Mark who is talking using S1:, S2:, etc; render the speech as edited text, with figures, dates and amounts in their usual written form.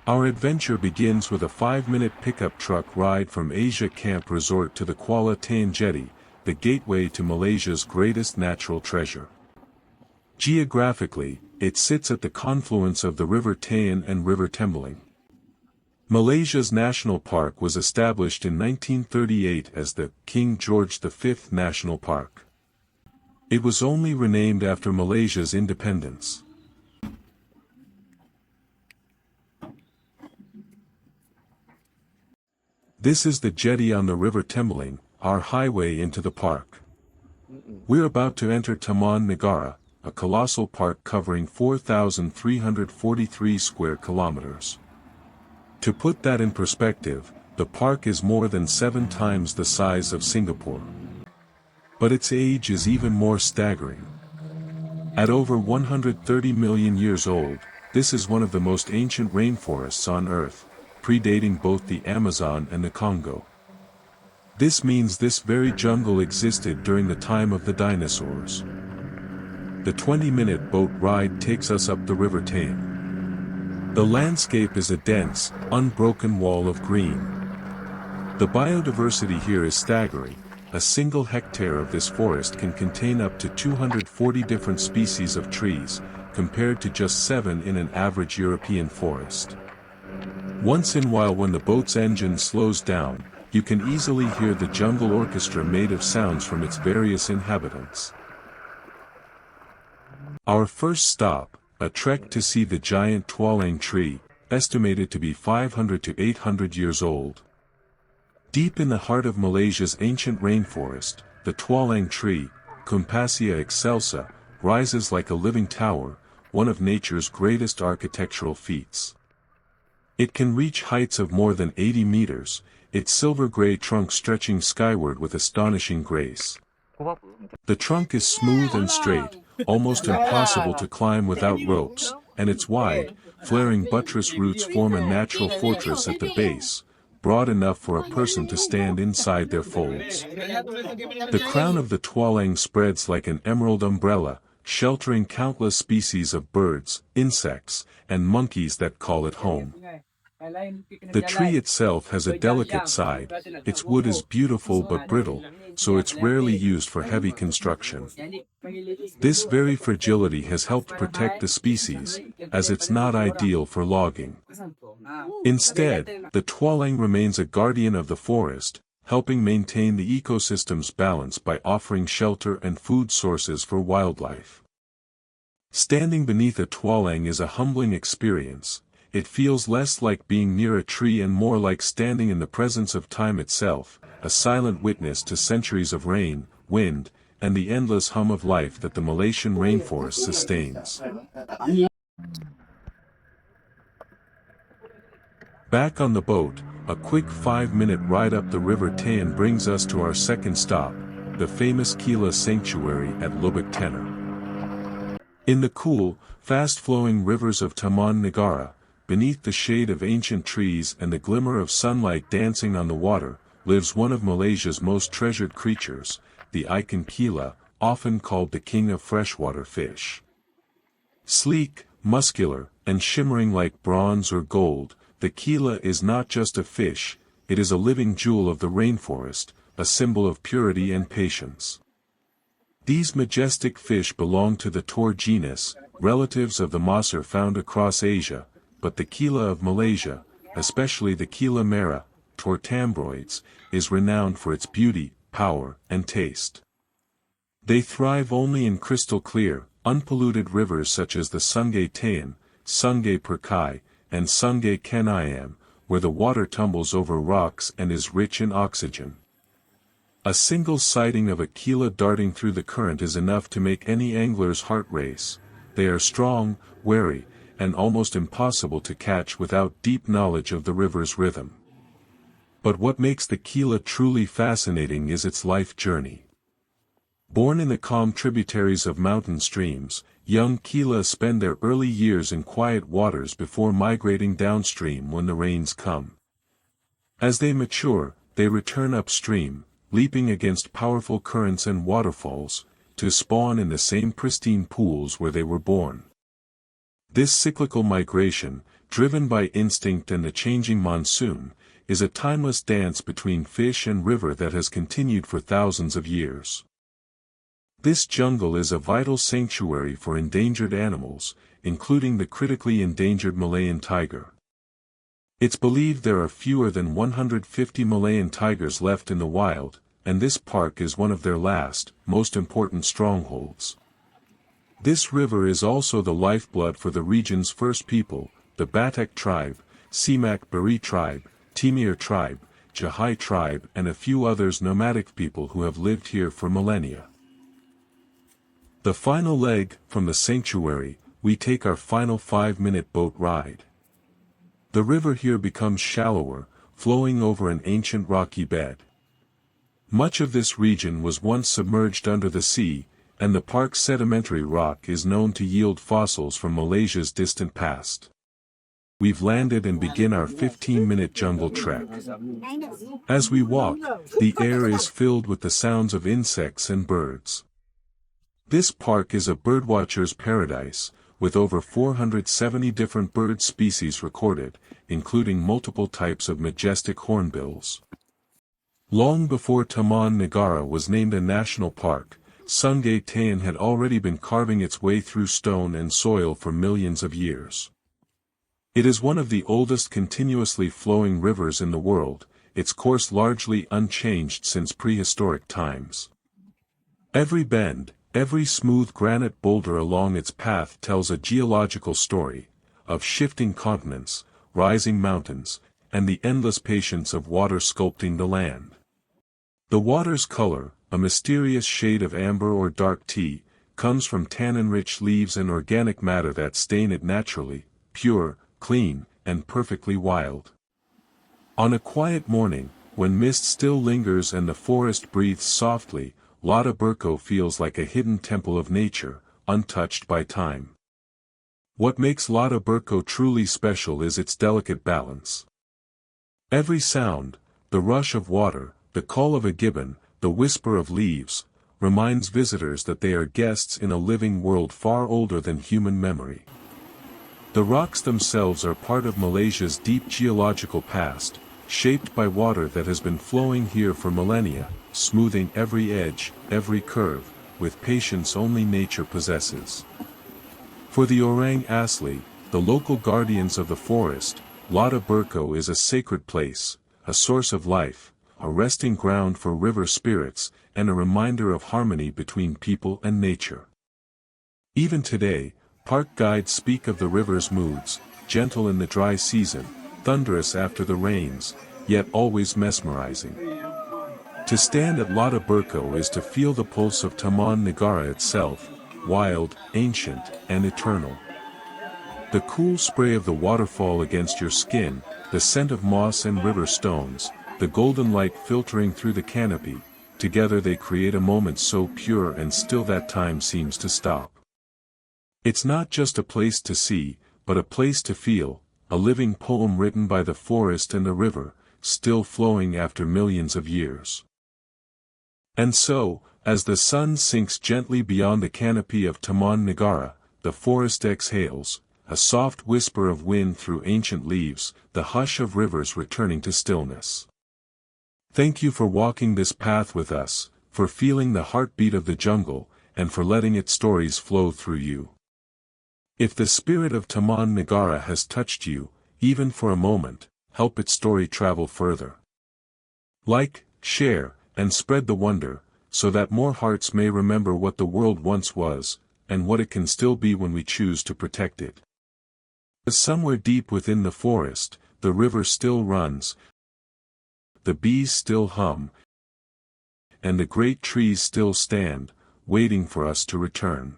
S1: Our adventure begins with a 5-minute pickup truck ride from Asia Camp Resort to the Kuala Tahan Jetty, the gateway to Malaysia's greatest natural treasure. Geographically, it sits at the confluence of the River Tahan and River Tembeling. Malaysia's national park was established in 1938 as the King George V National Park. It was only renamed after Malaysia's independence. This is the jetty on the River Tembeling, our highway into the park. We're about to enter Taman Negara, a colossal park covering 4,343 square kilometers. To put that in perspective, the park is more than 7 times the size of Singapore. But its age is even more staggering. At over 130 million years old, this is one of the most ancient rainforests on Earth, predating both the Amazon and the Congo. This means this very jungle existed during the time of the dinosaurs. The 20-minute boat ride takes us up the River Tahan. The landscape is a dense, unbroken wall of green. The biodiversity here is staggering. A single hectare of this forest can contain up to 240 different species of trees, compared to just 7 in an average European forest. Once in a while, when the boat's engine slows down, you can easily hear the jungle orchestra made of sounds from its various inhabitants. Our first stop, a trek to see the giant tualang tree, estimated to be 500 to 800 years old. Deep in the heart of Malaysia's ancient rainforest, the tualang tree, Cumpasia excelsa, rises like a living tower, one of nature's greatest architectural feats. It can reach heights of more than 80 meters, its silver-gray trunk stretching skyward with astonishing grace. The trunk is smooth and straight, almost impossible to climb without ropes, and its wide, flaring buttress roots form a natural fortress at the base, broad enough for a person to stand inside their folds. The crown of the tualang spreads like an emerald umbrella, sheltering countless species of birds, insects, and monkeys that call it home. The tree itself has a delicate side. Its wood is beautiful but brittle, so it's rarely used for heavy construction. This very fragility has helped protect the species, as it's not ideal for logging. Instead, the tualang remains a guardian of the forest, helping maintain the ecosystem's balance by offering shelter and food sources for wildlife. Standing beneath a tualang is a humbling experience. It feels less like being near a tree and more like standing in the presence of time itself, a silent witness to centuries of rain, wind, and the endless hum of life that the Malaysian rainforest sustains. Back on the boat, a quick 5-minute ride up the River Tahan brings us to our second stop, the famous Kuala Sanctuary at Lubuk Tenor. In the cool, fast-flowing rivers of Taman Negara, beneath the shade of ancient trees and the glimmer of sunlight dancing on the water, lives one of Malaysia's most treasured creatures, the ikan Kuala, often called the king of freshwater fish. Sleek, muscular, and shimmering like bronze or gold, the Kuala is not just a fish, it is a living jewel of the rainforest, a symbol of purity and patience. These majestic fish belong to the tor genus, relatives of the maser found across Asia, but the Kuala of Malaysia, especially the Kuala merah, tor tambroides, is renowned for its beauty, power, and taste. They thrive only in crystal clear, unpolluted rivers such as the Sungai Tahan, Sungai Perkai, and Sungai Kanayam, where the water tumbles over rocks and is rich in oxygen. A single sighting of a Kuala darting through the current is enough to make any angler's heart race. They are strong, wary, and almost impossible to catch without deep knowledge of the river's rhythm. But what makes the Kuala truly fascinating is its life journey. Born in the calm tributaries of mountain streams, young Kuala spend their early years in quiet waters before migrating downstream when the rains come. As they mature, they return upstream, leaping against powerful currents and waterfalls, to spawn in the same pristine pools where they were born. This cyclical migration, driven by instinct and the changing monsoon, is a timeless dance between fish and river that has continued for thousands of years. This jungle is a vital sanctuary for endangered animals, including the critically endangered Malayan tiger. It's believed there are fewer than 150 Malayan tigers left in the wild, and this park is one of their last, most important strongholds. This river is also the lifeblood for the region's first people, the Batak tribe, Semak Beri tribe, Timur tribe, Jahai tribe and a few others nomadic people who have lived here for millennia. The final leg, from the sanctuary, we take our final 5-minute boat ride. The river here becomes shallower, flowing over an ancient rocky bed. Much of this region was once submerged under the sea, and the park's sedimentary rock is known to yield fossils from Malaysia's distant past. We've landed and begin our 15-minute jungle trek. As we walk, the air is filled with the sounds of insects and birds. This park is a birdwatcher's paradise, with over 470 different bird species recorded, including multiple types of majestic hornbills. Long before Taman Negara was named a national park, Sungai Tahan had already been carving its way through stone and soil for millions of years. It is one of the oldest continuously flowing rivers in the world, its course largely unchanged since prehistoric times. Every bend, every smooth granite boulder along its path tells a geological story, of shifting continents, rising mountains, and the endless patience of water sculpting the land. The water's color, a mysterious shade of amber or dark tea, comes from tannin-rich leaves and organic matter that stain it naturally, pure, clean, and perfectly wild. On a quiet morning, when mist still lingers and the forest breathes softly, Lata Berkoh feels like a hidden temple of nature, untouched by time. What makes Lata Berkoh truly special is its delicate balance. Every sound, the rush of water, the call of a gibbon, the whisper of leaves, reminds visitors that they are guests in a living world far older than human memory. The rocks themselves are part of Malaysia's deep geological past, shaped by water that has been flowing here for millennia, smoothing every edge, every curve, with patience only nature possesses. For the Orang Asli, the local guardians of the forest, Lata Berkoh is a sacred place, a source of life, a resting ground for river spirits, and a reminder of harmony between people and nature. Even today, park guides speak of the river's moods, gentle in the dry season, thunderous after the rains, yet always mesmerizing. To stand at Lata Berkoh is to feel the pulse of Taman Negara itself, wild, ancient, and eternal. The cool spray of the waterfall against your skin, the scent of moss and river stones, the golden light filtering through the canopy, together they create a moment so pure and still that time seems to stop. It's not just a place to see, but a place to feel, a living poem written by the forest and the river, still flowing after millions of years. And so, as the sun sinks gently beyond the canopy of Taman Negara, the forest exhales, a soft whisper of wind through ancient leaves, the hush of rivers returning to stillness. Thank you for walking this path with us, for feeling the heartbeat of the jungle, and for letting its stories flow through you. If the spirit of Taman Negara has touched you, even for a moment, help its story travel further. Like, share, and spread the wonder, so that more hearts may remember what the world once was, and what it can still be when we choose to protect it. Somewhere deep within the forest, the river still runs, the bees still hum, and the great trees still stand, waiting for us to return.